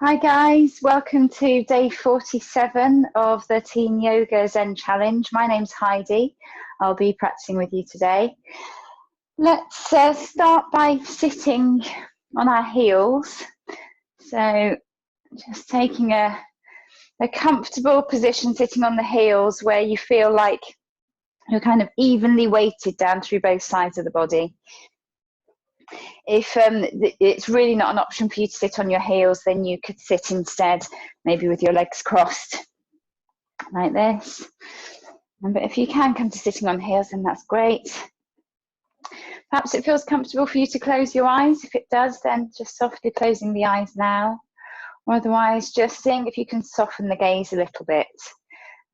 Hi guys, welcome to day 47 of the Teen Yoga Zen Challenge. My name's Heidi. I'll be practicing with you today. Let's start by sitting on our heels. So just taking a comfortable position, sitting on the heels where you feel like you're kind of evenly weighted down through both sides of the body. If it's really not an option for you to sit on your heels, then you could sit instead, maybe with your legs crossed, like this. But if you can come to sitting on heels, then that's great. Perhaps it feels comfortable for you to close your eyes. If it does, then just softly closing the eyes now. Or otherwise, just seeing if you can soften the gaze a little bit.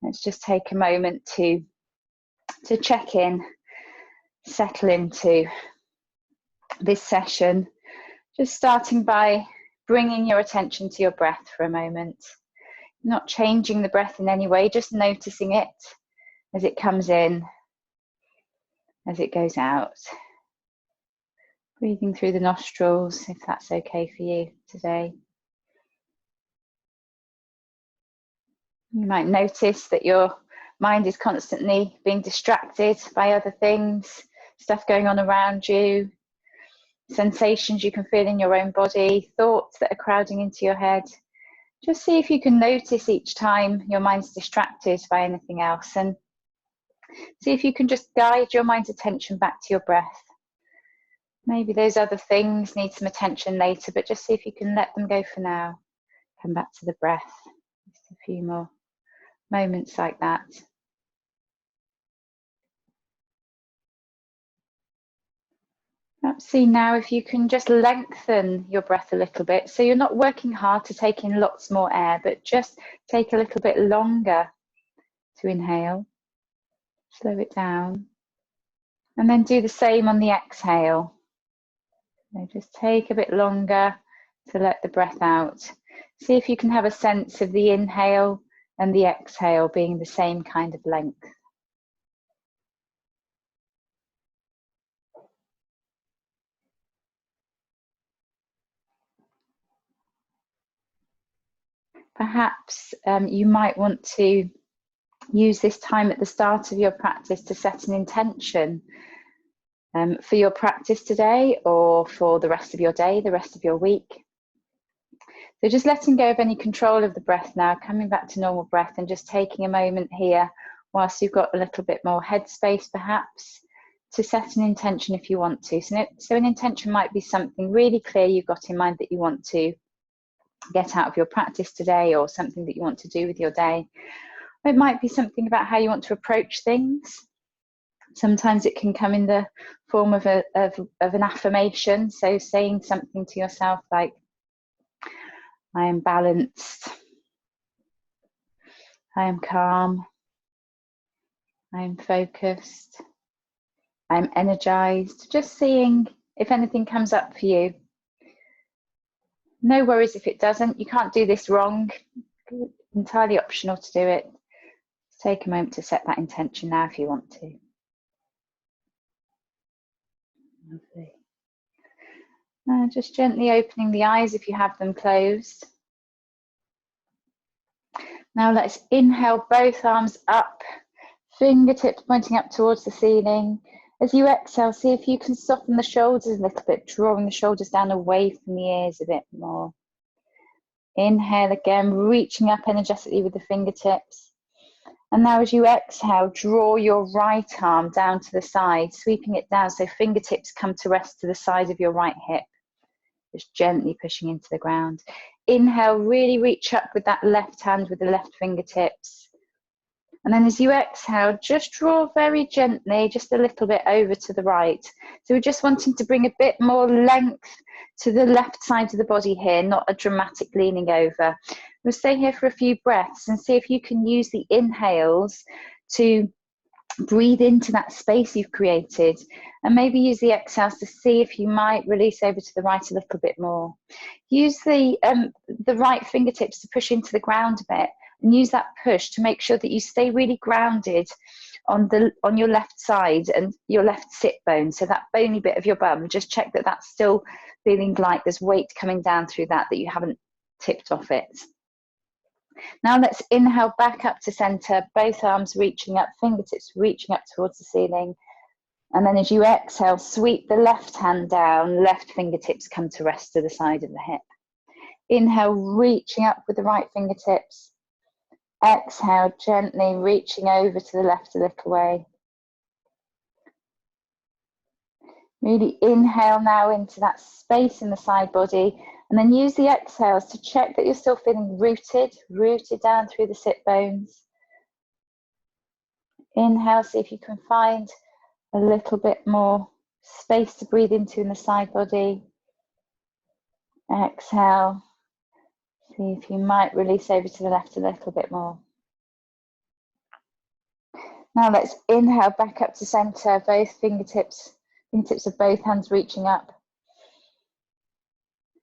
Let's just take a moment to check in, settle into this session, just starting by bringing your attention to your breath for a moment. Not changing the breath in any way, just noticing it as it comes in, as it goes out. Breathing through the nostrils, if that's okay for you today. You might notice that your mind is constantly being distracted by other things, stuff going on around you, sensations you can feel in your own body, thoughts that are crowding into your head. Just see if you can notice each time your mind's distracted by anything else, and see if you can just guide your mind's attention back to your breath. Maybe those other things need some attention later, but just see if you can let them go for now. Come back to the breath. Just a few more moments like that. Perhaps see now if you can just lengthen your breath a little bit, so you're not working hard to take in lots more air, but just take a little bit longer to inhale. Slow it down. And then do the same on the exhale. So just take a bit longer to let the breath out. See if you can have a sense of the inhale and the exhale being the same kind of length. Perhaps you might want to use this time at the start of your practice to set an intention for your practice today, or for the rest of your day, the rest of your week. So just letting go of any control of the breath now, coming back to normal breath, and just taking a moment here whilst you've got a little bit more headspace perhaps, to set an intention if you want to. So an intention might be something really clear you've got in mind that you want to get out of your practice today, or something that you want to do with your day. Or it might be something about how you want to approach things. Sometimes it can come in the form of an affirmation, so saying something to yourself like, I am balanced, I am calm, I am focused, I am energized. Just seeing if anything comes up for you. No worries if it doesn't. You can't do this wrong. Entirely optional to do it. Just take a moment to set that intention now if you want to. Lovely. Just gently opening the eyes if you have them closed. Now let's inhale, both arms up, fingertips pointing up towards the ceiling. As you exhale, see if you can soften the shoulders a little bit, drawing the shoulders down away from the ears a bit more. Inhale again, reaching up energetically with the fingertips. And now as you exhale, draw your right arm down to the side, sweeping it down so fingertips come to rest to the side of your right hip. Just gently pushing into the ground. Inhale, really reach up with that left hand with the left fingertips. And then as you exhale, just draw very gently, just a little bit over to the right. So we're just wanting to bring a bit more length to the left side of the body here, not a dramatic leaning over. We'll stay here for a few breaths and see if you can use the inhales to breathe into that space you've created, and maybe use the exhales to see if you might release over to the right a little bit more. Use the right fingertips to push into the ground a bit, and use that push to make sure that you stay really grounded on your left side and your left sit bone, so that bony bit of your bum. Just check that that's still feeling like there's weight coming down through that you haven't tipped off it. Now let's inhale back up to center, both arms reaching up, fingertips reaching up towards the ceiling. And then as you exhale, sweep the left hand down, left fingertips come to rest to the side of the hip. Inhale, reaching up with the right fingertips. Exhale, gently reaching over to the left a little way. Really inhale now into that space in the side body, and then use the exhales to check that you're still feeling rooted down through the sit bones. Inhale, see if you can find a little bit more space to breathe into in the side body. Exhale, see if you might release over to the left a little bit more. Now let's inhale back up to center, both fingertips of both hands reaching up.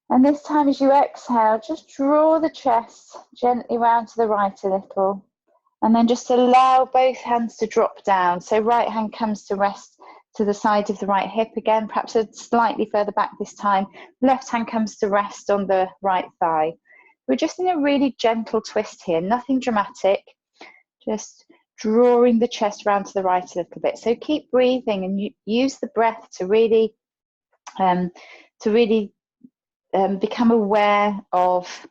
And this time as you exhale, just draw the chest gently round to the right a little. And then just allow both hands to drop down. So right hand comes to rest to the side of the right hip again, perhaps a slightly further back this time. Left hand comes to rest on the right thigh. We're just in a really gentle twist here, nothing dramatic, just drawing the chest round to the right a little bit. So keep breathing and use the breath to really become aware of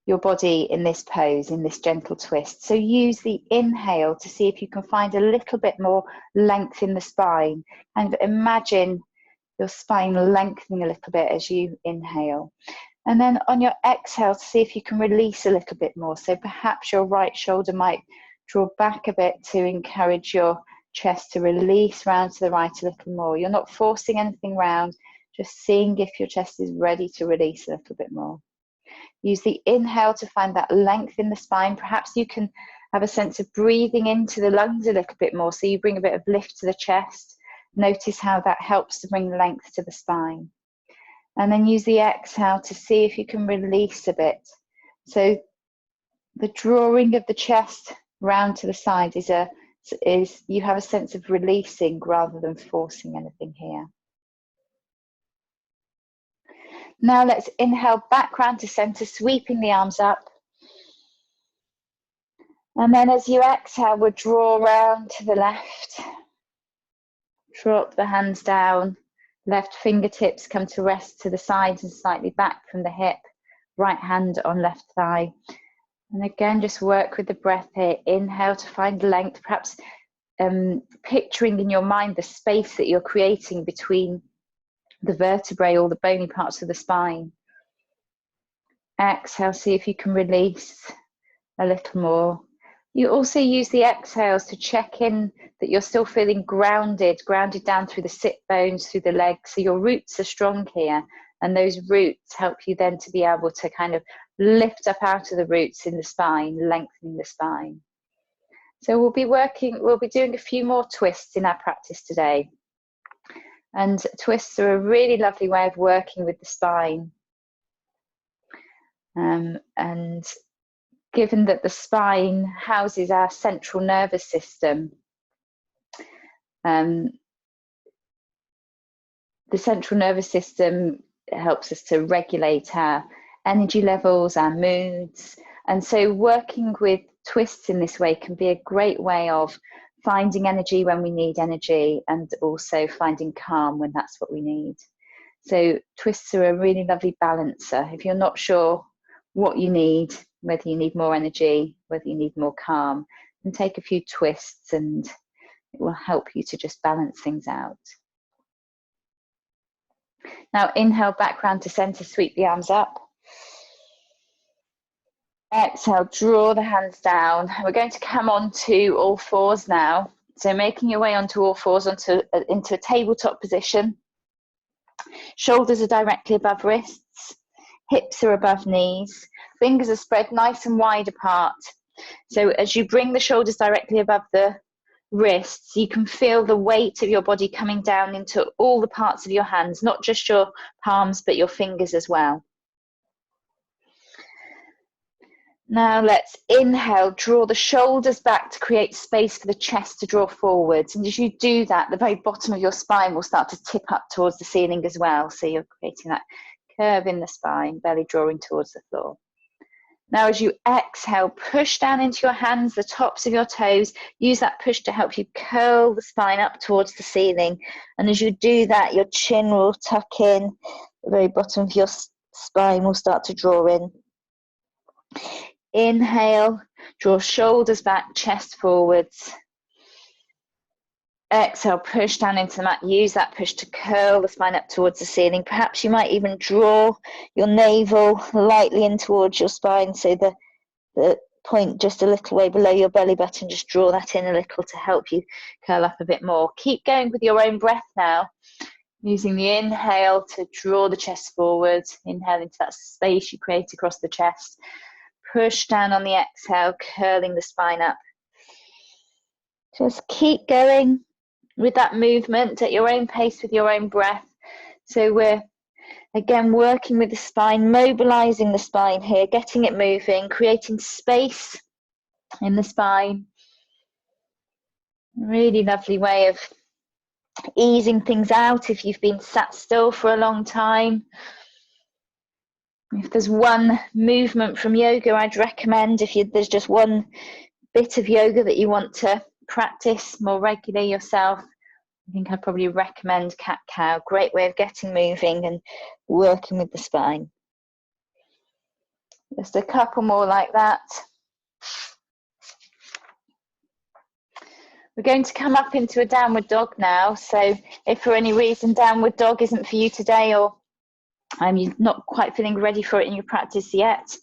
your body in this pose, in this gentle twist. So use the inhale to see if you can find a little bit more length in the spine, and imagine your spine lengthening a little bit as you inhale. And then on your exhale, to see if you can release a little bit more. So perhaps your right shoulder might draw back a bit to encourage your chest to release round to the right a little more. You're not forcing anything round, just seeing if your chest is ready to release a little bit more. Use the inhale to find that length in the spine. Perhaps you can have a sense of breathing into the lungs a little bit more, so you bring a bit of lift to the chest. Notice how that helps to bring length to the spine. And then use the exhale to see if you can release a bit. So the drawing of the chest round to the side is you have a sense of releasing rather than forcing anything here. Now let's inhale back round to center, sweeping the arms up. And then as you exhale, we'll draw round to the left. Drop the hands down. Left fingertips come to rest to the sides and slightly back from the hip. Right hand on left thigh. And again, just work with the breath here. Inhale to find length, perhaps picturing in your mind the space that you're creating between the vertebrae or the bony parts of the spine. Exhale, see if you can release a little more. You also use the exhales to check in that you're still feeling grounded down through the sit bones, through the legs. So your roots are strong here, and those roots help you then to be able to kind of lift up out of the roots in the spine, lengthening the spine. So we'll be doing a few more twists in our practice today. And twists are a really lovely way of working with the spine. And given that the spine houses our central nervous system, the central nervous system helps us to regulate our energy levels, our moods. And so working with twists in this way can be a great way of finding energy when we need energy, and also finding calm when that's what we need. So twists are a really lovely balancer. If you're not sure what you need, whether you need more energy, whether you need more calm, then take a few twists and it will help you to just balance things out. Now inhale back round to center, sweep the arms up. Exhale, draw the hands down. We're going to come onto all fours now. So making your way onto all fours into a tabletop position. Shoulders are directly above wrists. Hips are above knees. Fingers are spread nice and wide apart. So as you bring the shoulders directly above the wrists, you can feel the weight of your body coming down into all the parts of your hands, not just your palms, but your fingers as well. Now let's inhale, draw the shoulders back to create space for the chest to draw forwards. And as you do that, the very bottom of your spine will start to tip up towards the ceiling as well. So you're creating that curve in the spine, belly drawing towards the floor. Now, as you exhale, push down into your hands, the tops of your toes. Use that push to help you curl the spine up towards the ceiling. And as you do that, your chin will tuck in. The very bottom of your spine will start to draw in. Inhale, draw shoulders back, chest forwards. Exhale, push down into the mat. Use that push to curl the spine up towards the ceiling. Perhaps you might even draw your navel lightly in towards your spine, so the point just a little way below your belly button. Just draw that in a little to help you curl up a bit more. Keep going with your own breath now, using the inhale to draw the chest forward. Inhale into that space you create across the chest. Push down on the exhale, curling the spine up. Just keep going with that movement at your own pace with your own breath. So we're again working with the spine, mobilizing the spine here, getting it moving, creating space in the spine. Really lovely way of easing things out if you've been sat still for a long time. If there's one movement from yoga I'd recommend, there's just one bit of yoga that you want to practice more regularly yourself, I think I'd probably recommend cat-cow. Great way of getting moving and working with the spine. Just a couple more like that. We're going to come up into a downward dog now. So if for any reason downward dog isn't for you today, or you're not quite feeling ready for it in your practice yet,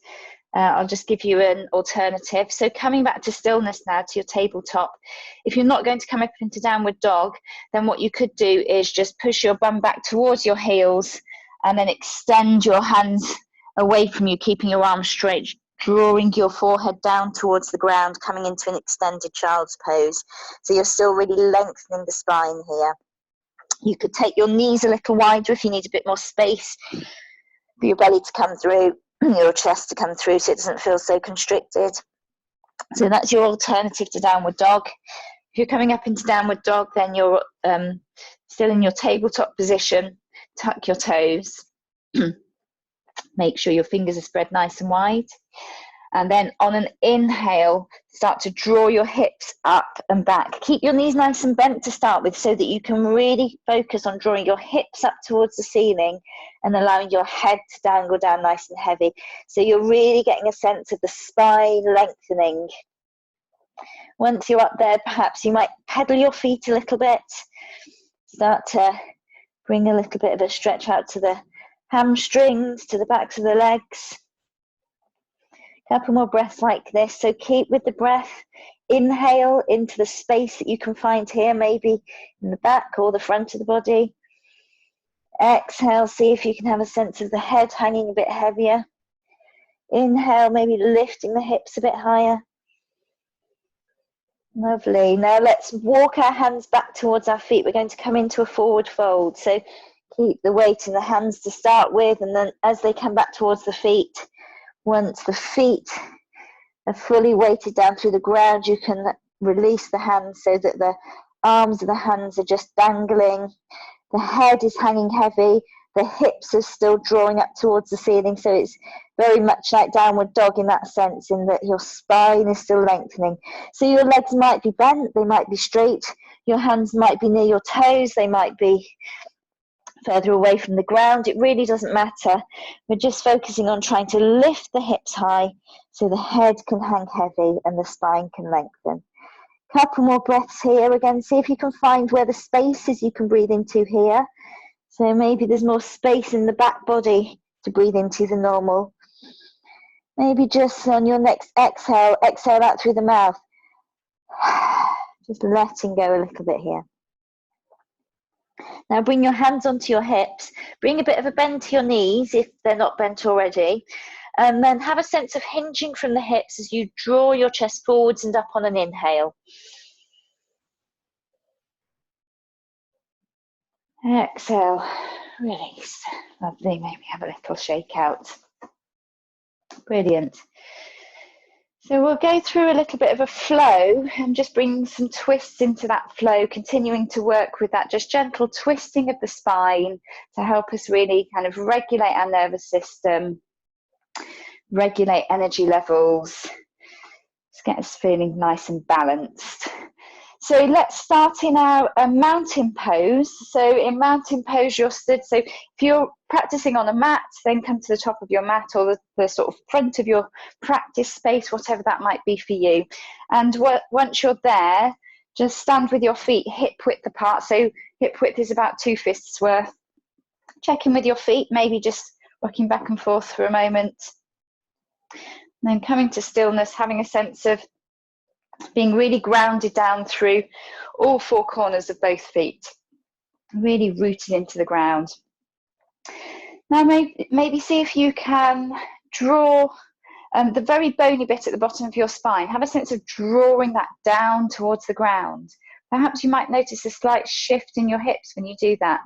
I'll just give you an alternative. So coming back to stillness now, to your tabletop. If you're not going to come up into downward dog, then what you could do is just push your bum back towards your heels and then extend your hands away from you, keeping your arms straight, drawing your forehead down towards the ground, coming into an extended child's pose. So you're still really lengthening the spine here. You could take your knees a little wider if you need a bit more space for your belly to come through, your chest to come through, so it doesn't feel so constricted. So that's your alternative to downward dog. If you're coming up into downward dog, then you're still in your tabletop position. Tuck your toes. Make sure your fingers are spread nice and wide. And then on an inhale, start to draw your hips up and back. Keep your knees nice and bent to start with, so that you can really focus on drawing your hips up towards the ceiling and allowing your head to dangle down nice and heavy. So you're really getting a sense of the spine lengthening. Once you're up there, perhaps you might pedal your feet a little bit. Start to bring a little bit of a stretch out to the hamstrings, to the backs of the legs. Couple more breaths like this. So keep with the breath. Inhale into the space that you can find here, maybe in the back or the front of the body. Exhale, see if you can have a sense of the head hanging a bit heavier. Inhale, maybe lifting the hips a bit higher. Lovely. Now let's walk our hands back towards our feet. We're going to come into a forward fold. So keep the weight in the hands to start with, and then as they come back towards the feet, once the feet are fully weighted down through the ground, you can release the hands so that the arms of the hands are just dangling. The head is hanging heavy. The hips are still drawing up towards the ceiling. So it's very much like downward dog in that sense, in that your spine is still lengthening. So your legs might be bent, they might be straight. Your hands might be near your toes, they might be further away from the ground. It really doesn't matter. We're just focusing on trying to lift the hips high so the head can hang heavy and the spine can lengthen. Couple more breaths here. Again, see if you can find where the space is you can breathe into here. So maybe there's more space in the back body to breathe into than normal. Maybe just on your next exhale, exhale out through the mouth. Just letting go a little bit here. Now bring your hands onto your hips, bring a bit of a bend to your knees if they're not bent already, and then have a sense of hinging from the hips as you draw your chest forwards and up on an inhale. Exhale, release. Lovely, maybe have a little shake out. Brilliant. So we'll go through a little bit of a flow and just bring some twists into that flow, continuing to work with that just gentle twisting of the spine to help us really kind of regulate our nervous system, regulate energy levels. Let's get us feeling nice and balanced. So let's start in our mountain pose. So in mountain pose, you're stood. So if you're practicing on a mat, then come to the top of your mat or the sort of front of your practice space, whatever that might be for you. And once you're there, just stand with your feet hip width apart. So hip width is about 2 fists worth. Check in with your feet, maybe just rocking back and forth for a moment. And then coming to stillness, having a sense of being really grounded down through all 4 corners of both feet, really rooted into the ground. Now maybe see if you can draw the very bony bit at the bottom of your spine. Have a sense of drawing that down towards the ground. Perhaps you might notice a slight shift in your hips when you do that.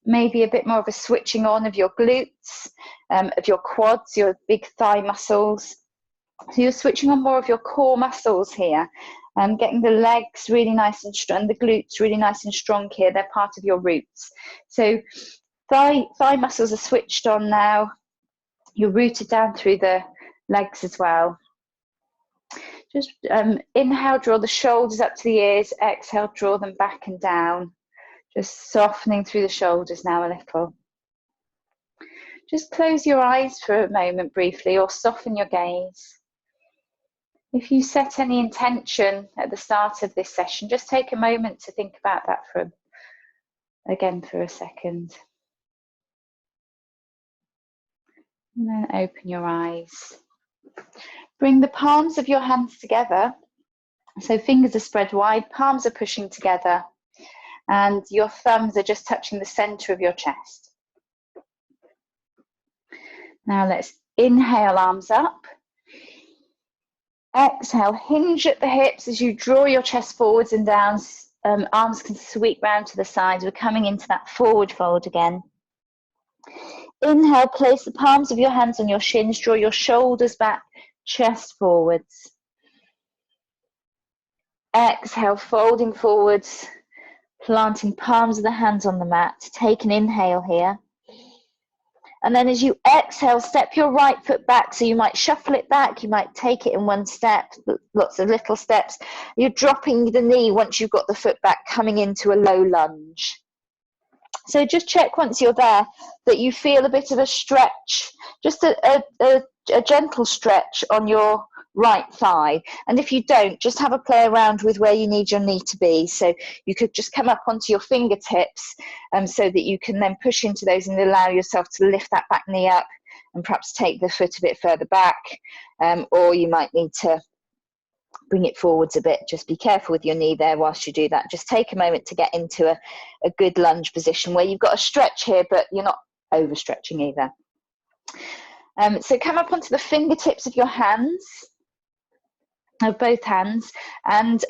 Maybe a bit more of a switching on of your glutes, of your quads, your big thigh muscles. So you're switching on more of your core muscles here, getting the legs really nice and strong, the glutes really nice and strong here. They're part of your roots. So thigh muscles are switched on now. You're rooted down through the legs as well. Just inhale, draw the shoulders up to the ears. Exhale, draw them back and down. Just softening through the shoulders now a little. Just close your eyes for a moment briefly, or soften your gaze. If you set any intention at the start of this session, just take a moment to think about that for a second. And then open your eyes. Bring the palms of your hands together. So fingers are spread wide, palms are pushing together, and your thumbs are just touching the center of your chest. Now let's inhale, arms up. Exhale, hinge at the hips as you draw your chest forwards and down. Arms can sweep round to the sides. We're coming into that forward fold again. Inhale, place the palms of your hands on your shins. Draw your shoulders back, chest forwards. Exhale, folding forwards, planting palms of the hands on the mat. Take an inhale here. And then as you exhale, step your right foot back. So you might shuffle it back, you might take it in one step, lots of little steps. You're dropping the knee once you've got the foot back, coming into a low lunge. So just check once you're there that you feel a bit of a stretch, just a gentle stretch on your right thigh. And if you don't, just have a play around with where you need your knee to be. So you could just come up onto your fingertips so that you can then push into those and allow yourself to lift that back knee up and perhaps take the foot a bit further back. Or you might need to bring it forwards a bit. Just be careful with your knee there whilst you do that. Just take a moment to get into a good lunge position where you've got a stretch here, but you're not overstretching either. So come up onto the fingertips of your hands, of both hands, and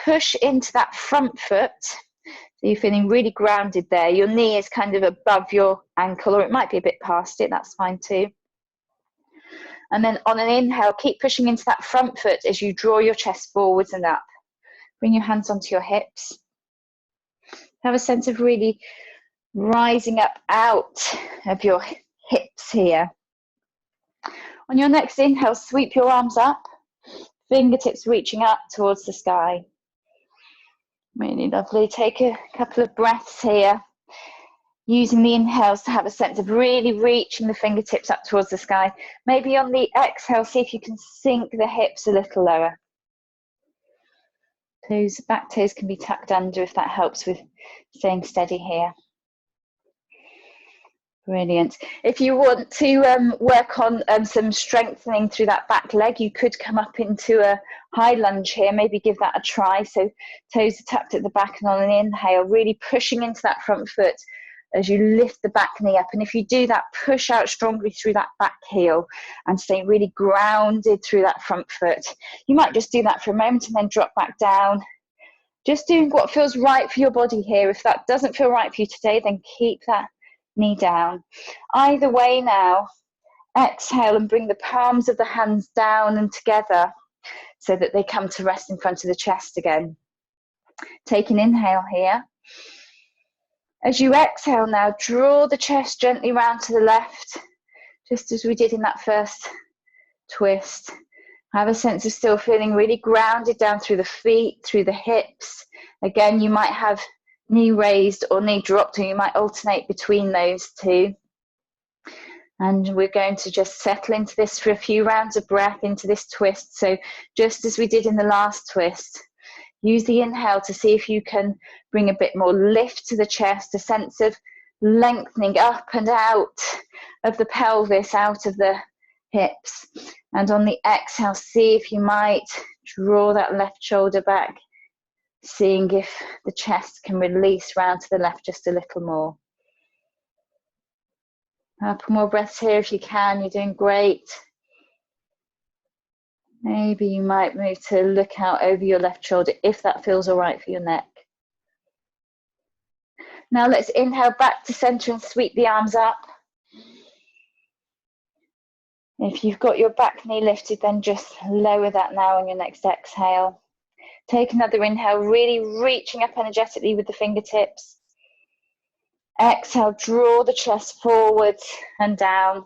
push into that front foot. So you're feeling really grounded there. Your knee is kind of above your ankle, or it might be a bit past it, that's fine too. And then on an inhale, keep pushing into that front foot as you draw your chest forwards and up. Bring your hands onto your hips. Have a sense of really rising up out of your hips here. On your next inhale, sweep your arms up, fingertips reaching up towards the sky. Really lovely. Take a couple of breaths here, using the inhales to have a sense of really reaching the fingertips up towards the sky. Maybe on the exhale, see if you can sink the hips a little lower. Toes, back toes can be tucked under if that helps with staying steady here. Brilliant. If you want to work on some strengthening through that back leg, you could come up into a high lunge here. Maybe give that a try. So toes are tucked at the back, and on an inhale, really pushing into that front foot as you lift the back knee up. And if you do that, push out strongly through that back heel and stay really grounded through that front foot. You might just do that for a moment and then drop back down. Just doing what feels right for your body here. If that doesn't feel right for you today, then keep that knee down. Either way now, exhale and bring the palms of the hands down and together so that they come to rest in front of the chest again. Take an inhale here. As you exhale now, draw the chest gently round to the left, just as we did in that first twist. Have a sense of still feeling really grounded down through the feet, through the hips. Again, you might have knee raised or knee dropped, or you might alternate between those two. And we're going to just settle into this for a few rounds of breath into this twist. So just as we did in the last twist, use the inhale to see if you can bring a bit more lift to the chest, a sense of lengthening up and out of the pelvis, out of the hips. And on the exhale, see if you might draw that left shoulder back, seeing if the chest can release round to the left just a little more. A couple more breaths here if you can, you're doing great. Maybe you might move to look out over your left shoulder if that feels all right for your neck. Now let's inhale back to center and sweep the arms up. If you've got your back knee lifted, then just lower that now on your next exhale. Take another inhale, really reaching up energetically with the fingertips. Exhale, draw the chest forwards and down,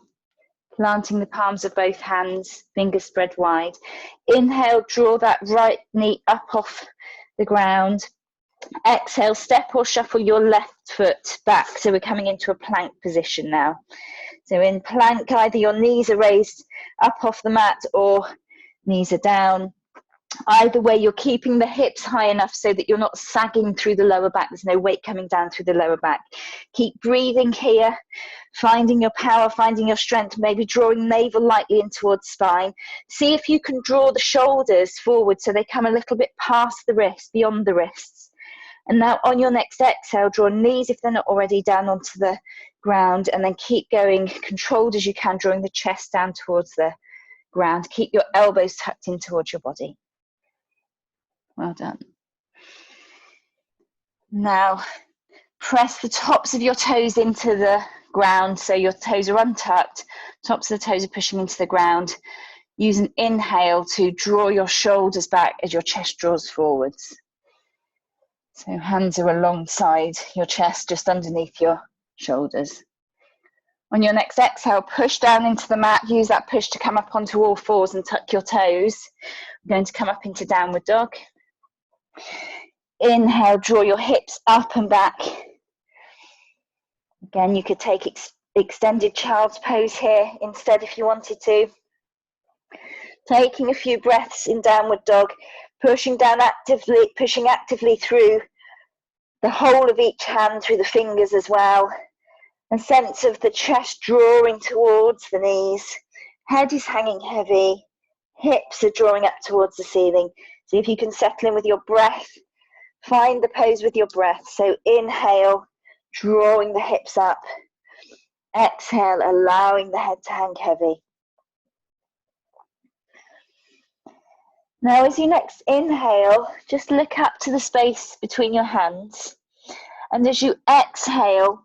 planting the palms of both hands, fingers spread wide. Inhale, draw that right knee up off the ground. Exhale, step or shuffle your left foot back. So we're coming into a plank position now. So in plank, either your knees are raised up off the mat or knees are down. Either way, you're keeping the hips high enough so that you're not sagging through the lower back. There's no weight coming down through the lower back. Keep breathing here, finding your power, finding your strength, maybe drawing navel lightly in towards spine. See if you can draw the shoulders forward so they come a little bit past the wrists, beyond the wrists. And now on your next exhale, draw knees, if they're not already, down onto the ground, and then keep going, controlled as you can, drawing the chest down towards the ground. Keep your elbows tucked in towards your body. Well done. Now, press the tops of your toes into the ground so your toes are untucked. Tops of the toes are pushing into the ground. Use an inhale to draw your shoulders back as your chest draws forwards. So hands are alongside your chest, just underneath your shoulders. On your next exhale, push down into the mat. Use that push to come up onto all fours and tuck your toes. We're going to come up into downward dog. Inhale, draw your hips up and back. Again, you could take extended child's pose here instead if you wanted to. Taking a few breaths in downward dog, pushing actively through the whole of each hand, through the fingers as well. A sense of the chest drawing towards the knees. Head is hanging heavy. Hips are drawing up towards the ceiling. See if you can settle in with your breath. Find the pose with your breath. So inhale, drawing the hips up. Exhale, allowing the head to hang heavy. Now as you next inhale, just look up to the space between your hands. And as you exhale,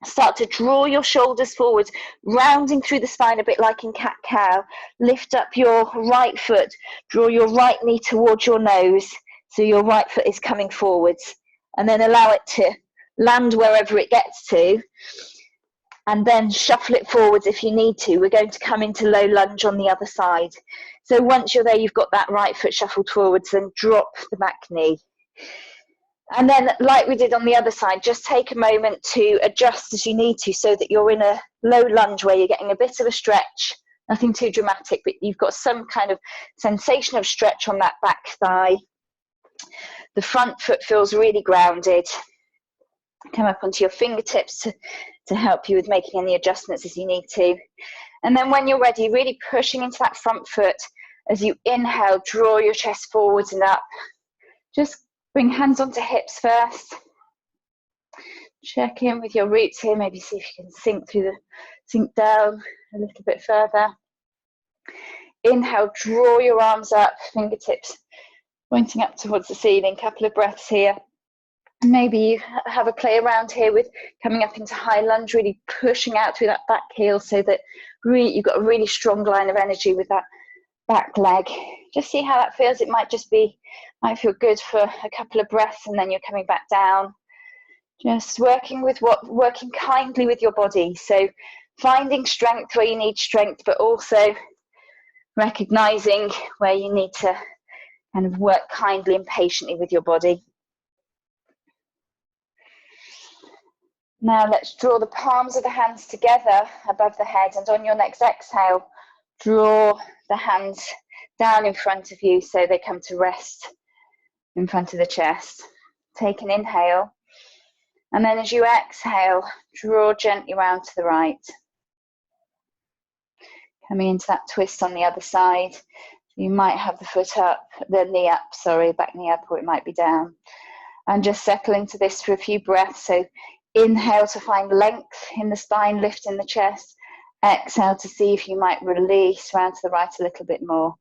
start to draw your shoulders forwards, rounding through the spine a bit like in cat-cow. Lift up your right foot, draw your right knee towards your nose, so your right foot is coming forwards. And then allow it to land wherever it gets to. And then shuffle it forwards if you need to. We're going to come into low lunge on the other side. So once you're there, you've got that right foot shuffled forwards, then drop the back knee. And then, like we did on the other side, just take a moment to adjust as you need to so that you're in a low lunge where you're getting a bit of a stretch, nothing too dramatic, but you've got some kind of sensation of stretch on that back thigh. The front foot feels really grounded. Come up onto your fingertips to help you with making any adjustments as you need to. And then when you're ready, really pushing into that front foot. As you inhale, draw your chest forwards and up. Just bring hands onto hips first. Check in with your roots here. Maybe see if you can sink down a little bit further. Inhale, draw your arms up, fingertips pointing up towards the ceiling. Couple of breaths here. Maybe you have a play around here with coming up into high lunge, really pushing out through that back heel so that really, you've got a really strong line of energy with that back leg. Just see how that feels. It might feel good for a couple of breaths and then you're coming back down. Just working kindly with your body. So finding strength where you need strength, but also recognizing where you need to kind of work kindly and patiently with your body. Now let's draw the palms of the hands together above the head, and on your next exhale, draw the hands down in front of you so they come to rest in front of the chest. Take an inhale, and then as you exhale, draw gently round to the right. Coming into that twist on the other side. You might have the foot up, the knee up, sorry, back knee up, or it might be down. And just settle into this for a few breaths. So inhale to find length in the spine, lift in the chest. Exhale to see if you might release round to the right a little bit more.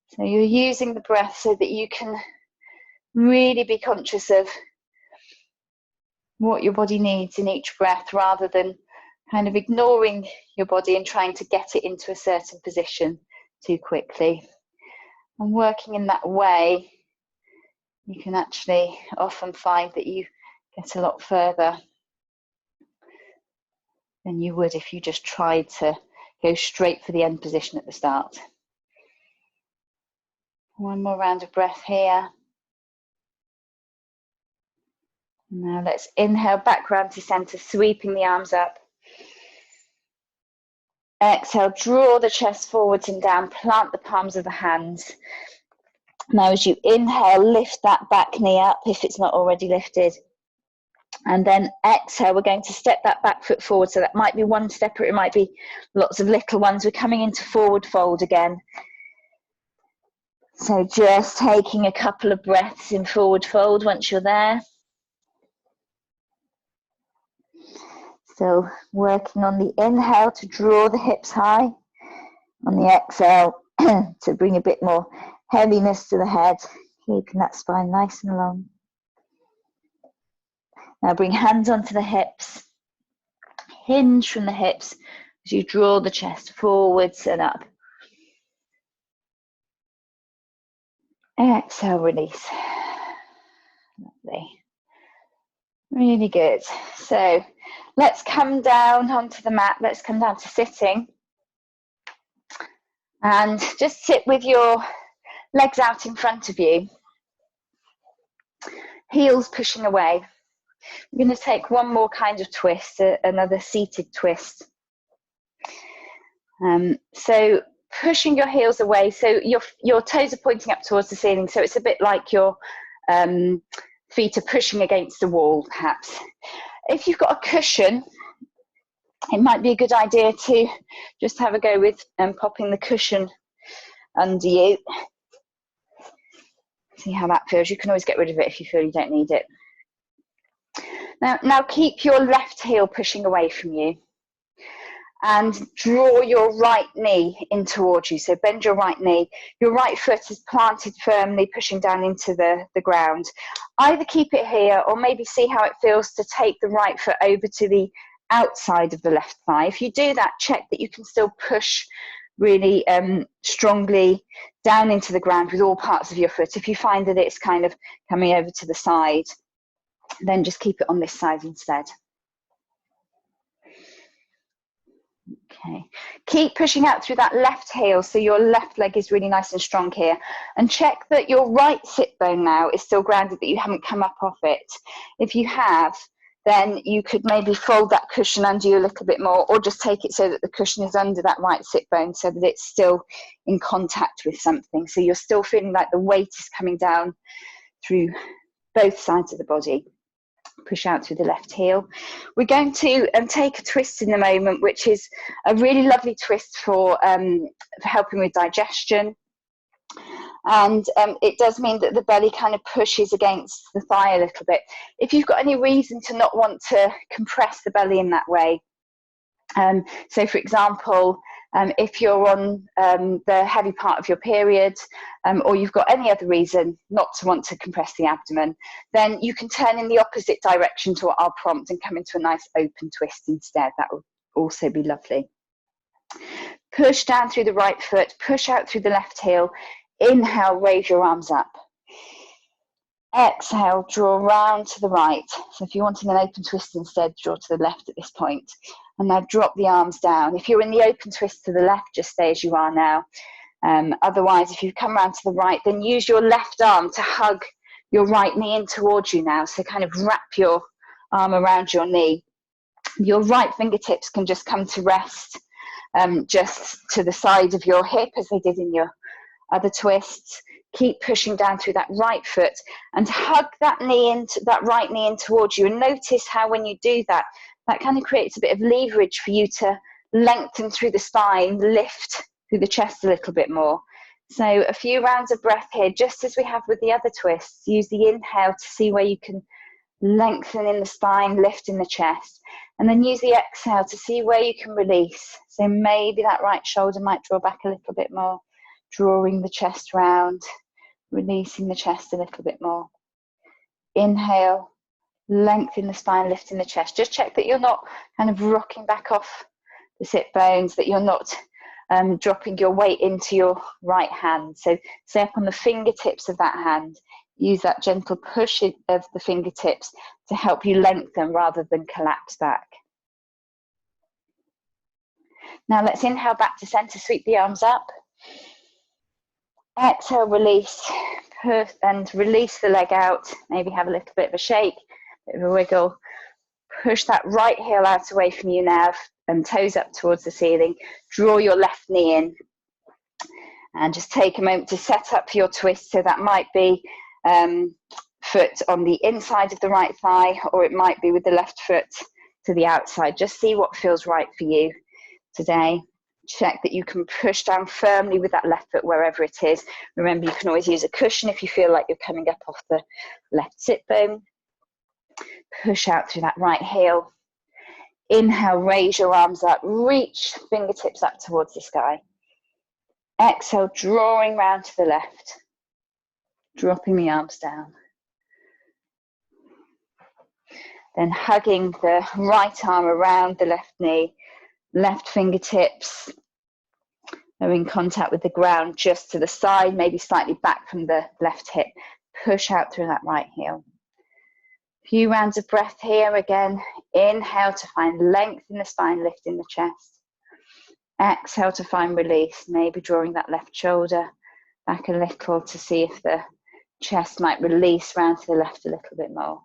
So you're using the breath so that you can really be conscious of what your body needs in each breath, rather than kind of ignoring your body and trying to get it into a certain position too quickly. And working in that way, you can actually often find that you get a lot further than you would if you just tried to go straight for the end position at the start. One more round of breath here. Now let's inhale back round to center, sweeping the arms up. Exhale, draw the chest forwards and down, plant the palms of the hands. Now as you inhale, lift that back knee up if it's not already lifted. And then exhale, we're going to step that back foot forward. So that might be one step, or it might be lots of little ones. We're coming into forward fold again. So just taking a couple of breaths in forward fold once you're there. So working on the inhale to draw the hips high. On the exhale to bring a bit more heaviness to the head, keeping that spine nice and long. Now bring hands onto the hips. Hinge from the hips as you draw the chest forwards and up. Exhale, release. Lovely. Really good. So let's come down onto the mat. Let's come down to sitting. And just sit with your legs out in front of you. Heels pushing away. We're going to take one more kind of twist, another seated twist. So pushing your heels away, so your toes are pointing up towards the ceiling, so it's a bit like your feet are pushing against the wall, perhaps. If you've got a cushion, it might be a good idea to just have a go with popping the cushion under you. See how that feels. You can always get rid of it if you feel you don't need it. Now keep your left heel pushing away from you and draw your right knee in towards you. So bend your right knee. Your right foot is planted firmly, pushing down into the ground. Either keep it here or maybe see how it feels to take the right foot over to the outside of the left thigh. If you do that, check that you can still push really strongly down into the ground with all parts of your foot. If you find that it's kind of coming over to the side, then just keep it on this side instead. Okay, keep pushing out through that left heel so your left leg is really nice and strong here, and check that your right sit bone now is still grounded, that you haven't come up off it. If you have, then you could maybe fold that cushion under you a little bit more, or just take it so that the cushion is under that right sit bone so that it's still in contact with something, so you're still feeling like the weight is coming down through both sides of the body. Push out through the left heel. We're going to take a twist in a moment, which is a really lovely twist for helping with digestion. And it does mean that the belly kind of pushes against the thigh a little bit. If you've got any reason to not want to compress the belly in that way, so for example, if you're on the heavy part of your period, or you've got any other reason not to want to compress the abdomen, then you can turn in the opposite direction to what I'll prompt and come into a nice open twist instead. That will also be lovely. Push down through the right foot, push out through the left heel. Inhale, raise your arms up. Exhale, draw round to the right. So if you're wanting an open twist instead, draw to the left at this point. And now drop the arms down. If you're in the open twist to the left, just stay as you are now. Otherwise, if you come around to the right, then use your left arm to hug your right knee in towards you now. So kind of wrap your arm around your knee. Your right fingertips can just come to rest just to the side of your hip as they did in your other twists. Keep pushing down through that right foot and hug that knee into that right knee in towards you. And notice how when you do that, that kind of creates a bit of leverage for you to lengthen through the spine, lift through the chest a little bit more. So a few rounds of breath here, just as we have with the other twists. Use the inhale to see where you can lengthen in the spine, lift in the chest. And then use the exhale to see where you can release. So maybe that right shoulder might draw back a little bit more, drawing the chest round, releasing the chest a little bit more. Inhale, lengthen the spine, lifting the chest. Just check that you're not kind of rocking back off the sit bones, that you're not dropping your weight into your right hand. So stay up on the fingertips of that hand. Use that gentle push of the fingertips to help you lengthen rather than collapse back. Now let's inhale back to center, sweep the arms up. Exhale, release, and release the leg out. Maybe have a little bit of a shake, bit of a wiggle. Push that right heel out away from you now and toes up towards the ceiling. Draw your left knee in and just take a moment to set up your twist. So that might be foot on the inside of the right thigh, or it might be with the left foot to the outside. Just see what feels right for you today. Check that you can push down firmly with that left foot wherever it is. Remember, you can always use a cushion if you feel like you're coming up off the left sit bone. Push out through that right heel. Inhale, raise your arms up, reach fingertips up towards the sky. Exhale, drawing round to the left, dropping the arms down. Then hugging the right arm around the left knee, left fingertips are in contact with the ground just to the side, maybe slightly back from the left hip. Push out through that right heel. Few rounds of breath here again. Inhale to find length in the spine, lift in the chest. Exhale to find release, maybe drawing that left shoulder back a little to see if the chest might release round to the left a little bit more.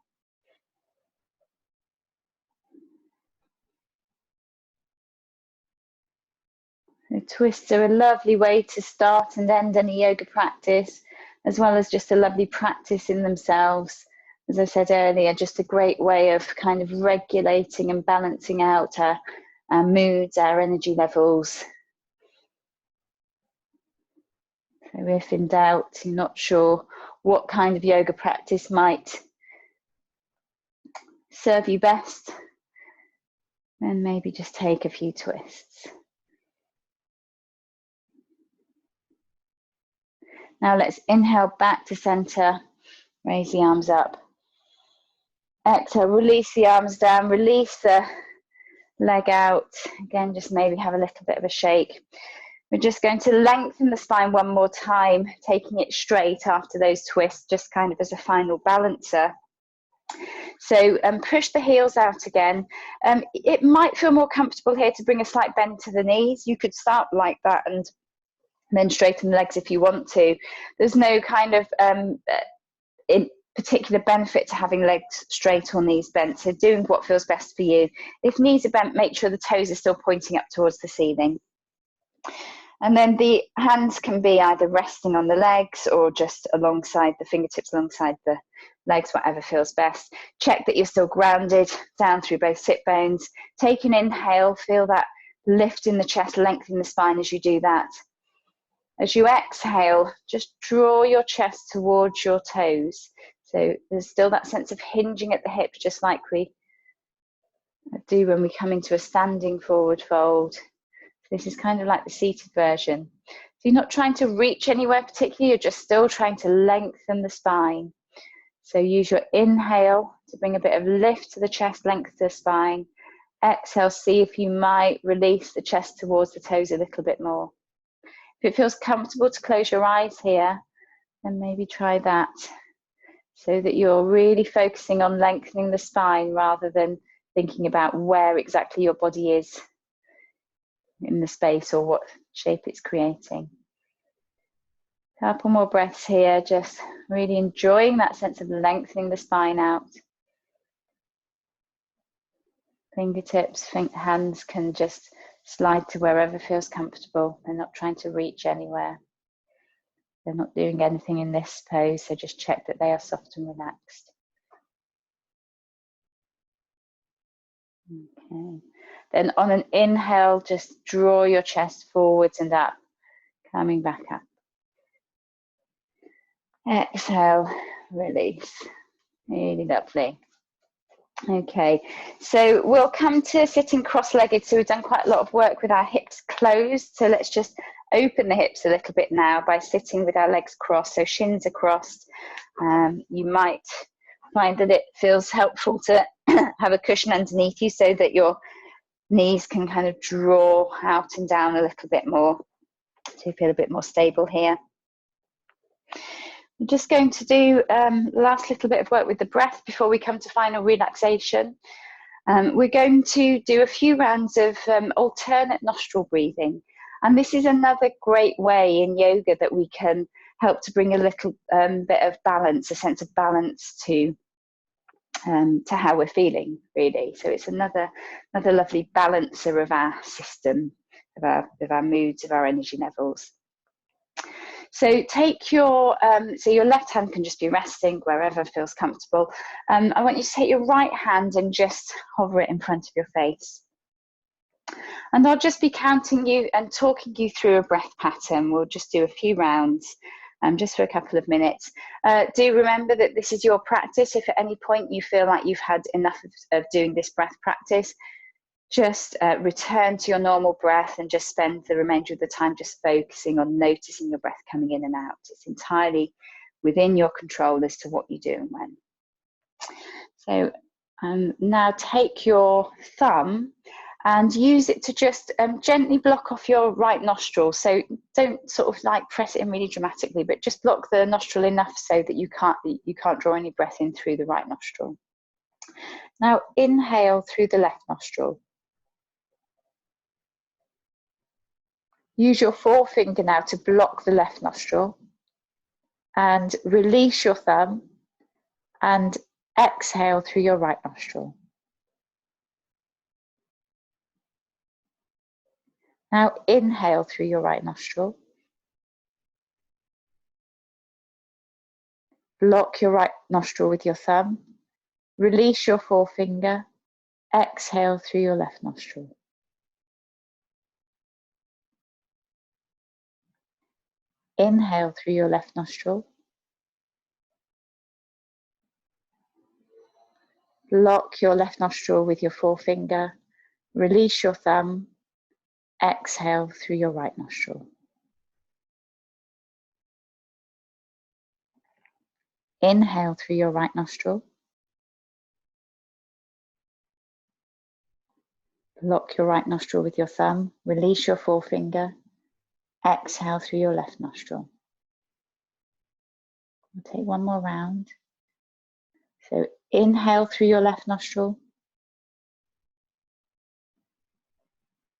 The twists are a lovely way to start and end any yoga practice, as well as just a lovely practice in themselves. As I said earlier, just a great way of kind of regulating and balancing out our moods, our energy levels. So if in doubt, you're not sure what kind of yoga practice might serve you best, then maybe just take a few twists. Now let's inhale back to center, raise the arms up. Exhale, release the arms down, release the leg out. Again, just maybe have a little bit of a shake. We're just going to lengthen the spine one more time, taking it straight after those twists, just kind of as a final balancer. So push the heels out again. It might feel more comfortable here to bring a slight bend to the knees. You could start like that and then straighten the legs if you want to. There's no kind of particular benefit to having legs straight or knees bent, so doing what feels best for you. If knees are bent, make sure the toes are still pointing up towards the ceiling. And then the hands can be either resting on the legs or just alongside the fingertips, alongside the legs, whatever feels best. Check that you're still grounded down through both sit bones. Take an inhale, feel that lift in the chest, lengthen the spine as you do that. As you exhale, just draw your chest towards your toes. So there's still that sense of hinging at the hips, just like we do when we come into a standing forward fold. This is kind of like the seated version. So you're not trying to reach anywhere particularly, you're just still trying to lengthen the spine. So use your inhale to bring a bit of lift to the chest, length to the spine. Exhale, see if you might release the chest towards the toes a little bit more. If it feels comfortable to close your eyes here, then maybe try that, so that you're really focusing on lengthening the spine rather than thinking about where exactly your body is in the space or what shape it's creating. Couple more breaths here, just really enjoying that sense of lengthening the spine out. Fingertips, hands can just slide to wherever feels comfortable. They're not trying to reach anywhere. They're not doing anything in this pose, so just check that they are soft and relaxed. Okay. Then on an inhale, just draw your chest forwards and up, coming back up. Exhale, release. Really lovely. Okay, so we'll come to sitting cross-legged. So we've done quite a lot of work with our hips closed. So let's just open the hips a little bit now by sitting with our legs crossed, so shins are crossed. You might find that it feels helpful to have a cushion underneath you so that your knees can kind of draw out and down a little bit more, so you feel a bit more stable here. I'm just going to do last little bit of work with the breath before we come to final relaxation. We're going to do a few rounds of alternate nostril breathing. And this is another great way in yoga that we can help to bring a little bit of balance, a sense of balance to how we're feeling, really. So it's another lovely balancer of our system, of our moods, of our energy levels. So take your, so your left hand can just be resting wherever feels comfortable. I want you to take your right hand and just hover it in front of your face. And I'll just be counting you and talking you through a breath pattern. We'll just do a few rounds, just for a couple of minutes. Do remember that this is your practice. If at any point you feel like you've had enough of doing this breath practice, just return to your normal breath and just spend the remainder of the time just focusing on noticing your breath coming in and out. It's entirely within your control as to what you do and when. So now take your thumb and use it to just gently block off your right nostril. So don't sort of like press it in really dramatically, but just block the nostril enough so that you can't draw any breath in through the right nostril. Now inhale through the left nostril. Use your forefinger now to block the left nostril and release your thumb and exhale through your right nostril. Now inhale through your right nostril. Block your right nostril with your thumb. Release your forefinger. Exhale through your left nostril. Inhale through your left nostril. Block your left nostril with your forefinger. Release your thumb. Exhale through your right nostril. Inhale through your right nostril. Block your right nostril with your thumb. Release your forefinger. Exhale through your left nostril. We'll take one more round. So inhale through your left nostril.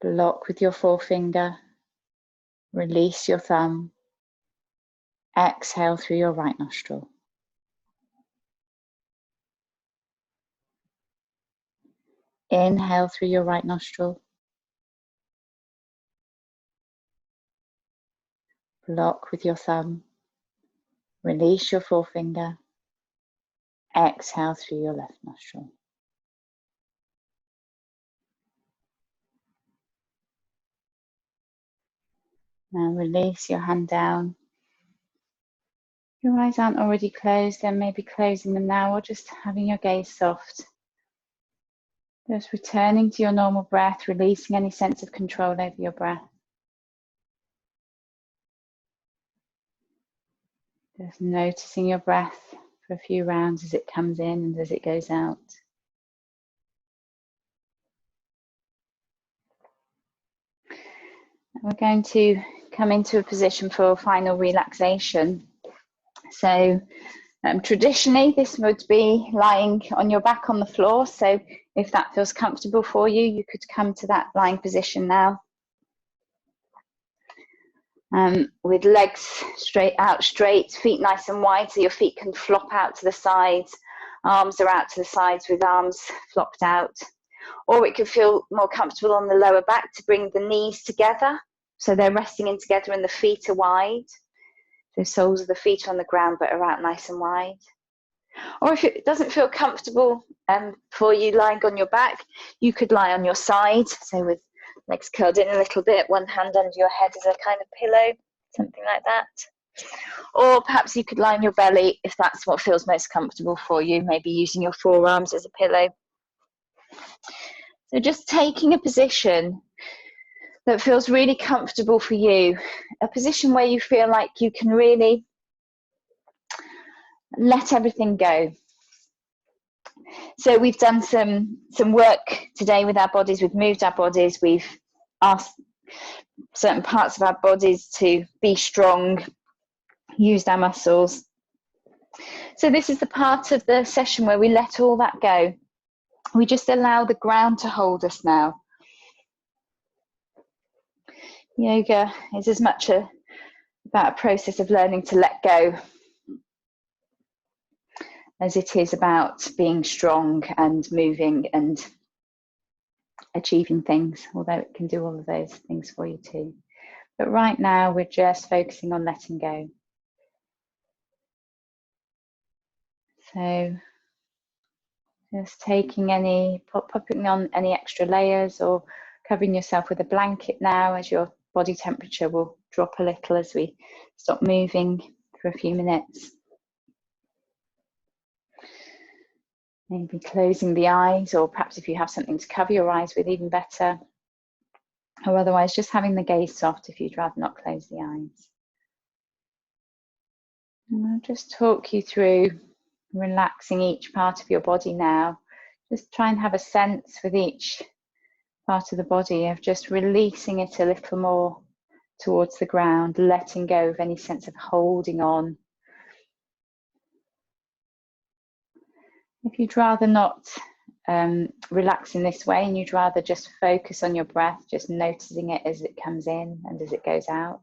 Block with your forefinger. Release your thumb. Exhale through your right nostril. Inhale through your right nostril. Block with your thumb. Release your forefinger. Exhale through your left nostril. Now release your hand down. If your eyes aren't already closed, then maybe closing them now or just having your gaze soft. Just returning to your normal breath, releasing any sense of control over your breath. Just noticing your breath for a few rounds as it comes in and as it goes out. We're going to come into a position for final relaxation. So traditionally this would be lying on your back on the floor. So if that feels comfortable for you, you could come to that lying position now. with legs straight, feet nice and wide so your feet can flop out to the sides. Arms are out to the sides with arms flopped out. Or it could feel more comfortable on the lower back to bring the knees together. So they're resting in together and the feet are wide. The soles of the feet are on the ground but are out nice and wide. Or if it doesn't feel comfortable for you lying on your back, you could lie on your side. So with legs curled in a little bit, one hand under your head as a kind of pillow, something like that. Or perhaps you could lie on your belly if that's what feels most comfortable for you, maybe using your forearms as a pillow. So just taking a position that feels really comfortable for you, a position where you feel like you can really let everything go. So we've done some work today with our bodies, we've moved our bodies, we've asked certain parts of our bodies to be strong, used our muscles. So this is the part of the session where we let all that go. We just allow the ground to hold us now. Yoga is as much about a process of learning to let go as it is about being strong and moving and achieving things, although it can do all of those things for you too. But right now we're just focusing on letting go. So just taking popping on any extra layers or covering yourself with a blanket now as your body temperature will drop a little as we stop moving for a few minutes. Maybe closing the eyes, or perhaps if you have something to cover your eyes with, even better. Or otherwise just having the gaze soft if you'd rather not close the eyes. And I'll just talk you through relaxing each part of your body now. Just try and have a sense with each part of the body of just releasing it a little more towards the ground, letting go of any sense of holding on. If you'd rather not relax in this way and you'd rather just focus on your breath, just noticing it as it comes in and as it goes out,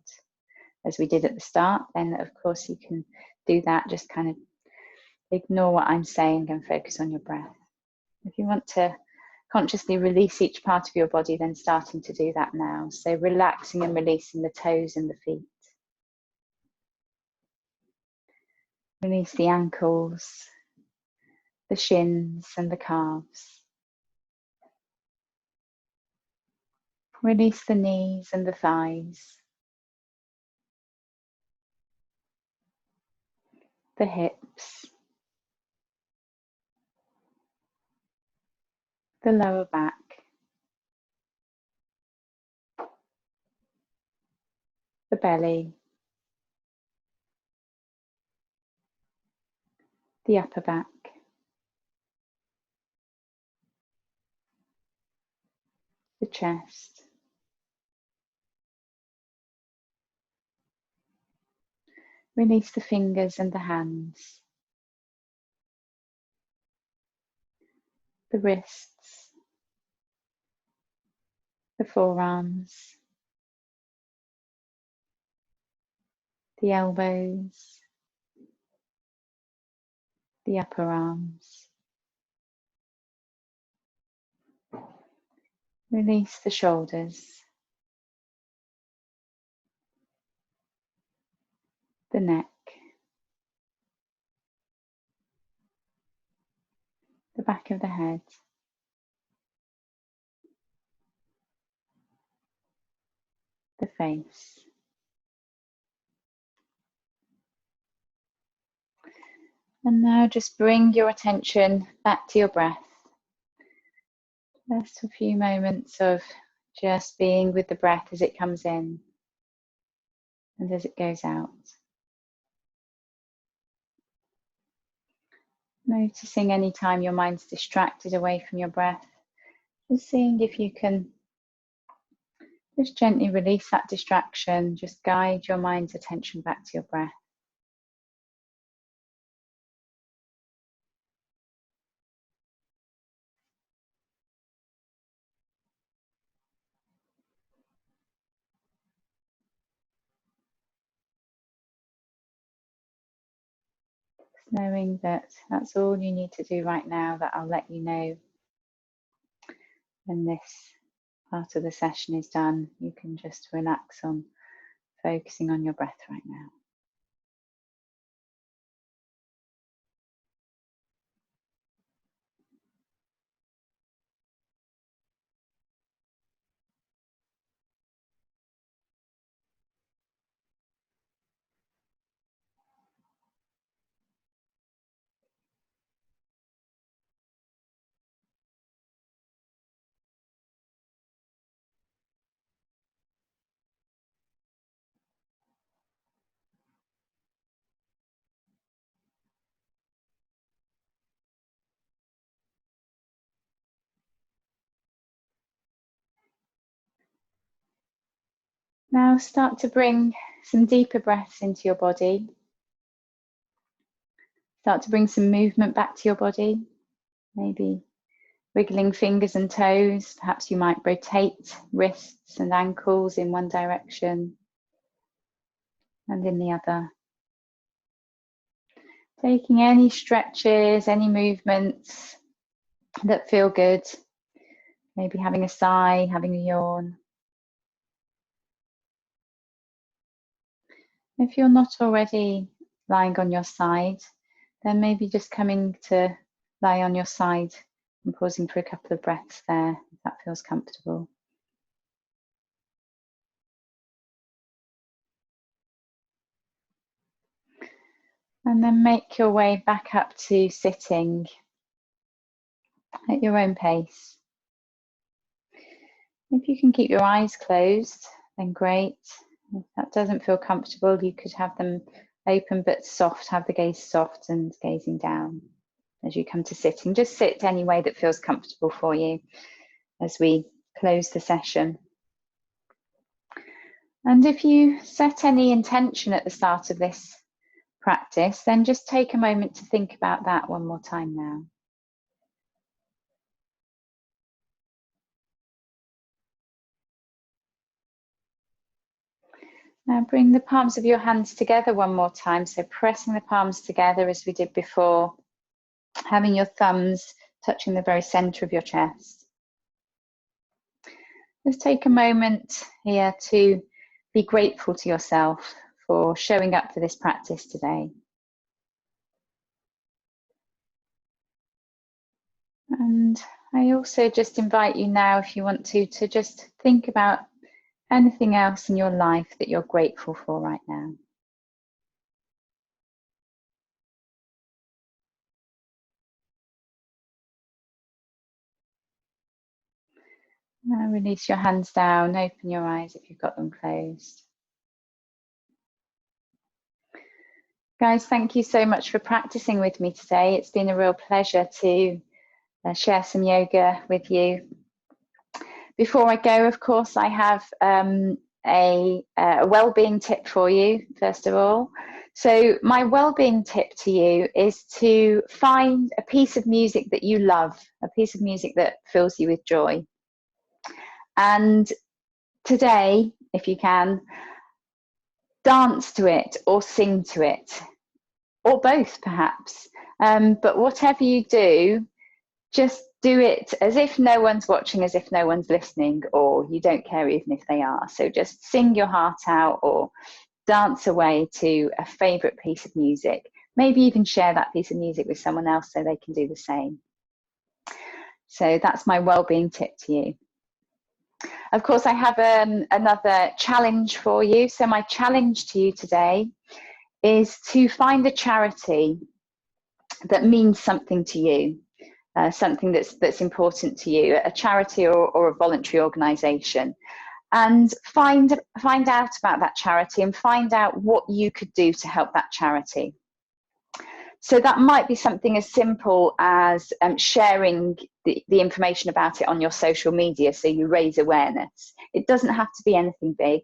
as we did at the start, then of course you can do that. Just kind of ignore what I'm saying and focus on your breath. If you want to consciously release each part of your body, then starting to do that now. So relaxing and releasing the toes and the feet. Release the ankles, the shins and the calves. Release the knees and the thighs, the hips, the lower back, the belly, the upper back, the chest, release the fingers and the hands, the wrists, the forearms, the elbows, the upper arms. Release the shoulders, the neck, the back of the head, the face. And now just bring your attention back to your breath. Just a few moments of just being with the breath as it comes in and as it goes out. Noticing any time your mind's distracted away from your breath, just seeing if you can just gently release that distraction, just guide your mind's attention back to your breath. knowing that that's all you need to do right now, that I'll let you know when this part of the session is done. You can just relax on focusing on your breath right now. Now start to bring some deeper breaths into your body. Start to bring some movement back to your body, maybe wiggling fingers and toes. Perhaps you might rotate wrists and ankles in one direction and in the other. Taking any stretches, any movements that feel good. Maybe having a sigh, having a yawn. If you're not already lying on your side, then maybe just coming to lie on your side and pausing for a couple of breaths there, if that feels comfortable. And then make your way back up to sitting at your own pace. If you can keep your eyes closed, then great. If that doesn't feel comfortable, you could have them open but soft, have the gaze soft and gazing down as you come to sitting. Just sit any way that feels comfortable for you as we close the session. And if you set any intention at the start of this practice, then just take a moment to think about that one more time now. Now bring the palms of your hands together one more time. So pressing the palms together as we did before, having your thumbs touching the very center of your chest. Just take a moment here to be grateful to yourself for showing up for this practice today. And I also just invite you now, if you want to just think about anything else in your life that you're grateful for right now. Now release your hands down, open your eyes if you've got them closed. Guys, thank you so much for practicing with me today. It's been a real pleasure to share some yoga with you. Before I go, of course, I have a well-being tip for you, first of all. So my well-being tip to you is to find a piece of music that you love, a piece of music that fills you with joy. And today, if you can, dance to it or sing to it, or both perhaps. But whatever you do, just do it as if no one's watching, as if no one's listening, or you don't care even if they are. So just sing your heart out or dance away to a favorite piece of music. Maybe even share that piece of music with someone else so they can do the same. So that's my well-being tip to you. Of course, I have another challenge for you. So my challenge to you today is to find a charity that means something to you. Something that's important to you, a charity or a voluntary organisation, and find out about that charity and find out what you could do to help that charity. So that might be something as simple as sharing the information about it on your social media so you raise awareness. It doesn't have to be anything big,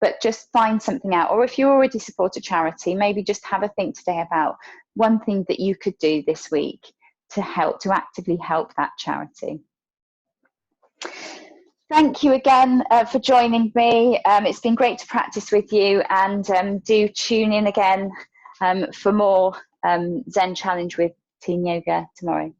but just find something out. Or if you already support a charity, maybe just have a think today about one thing that you could do this week to actively help that charity. Thank you again for joining me. It's been great to practice with you, and do tune in again for more Zen challenge with Teen Yoga tomorrow.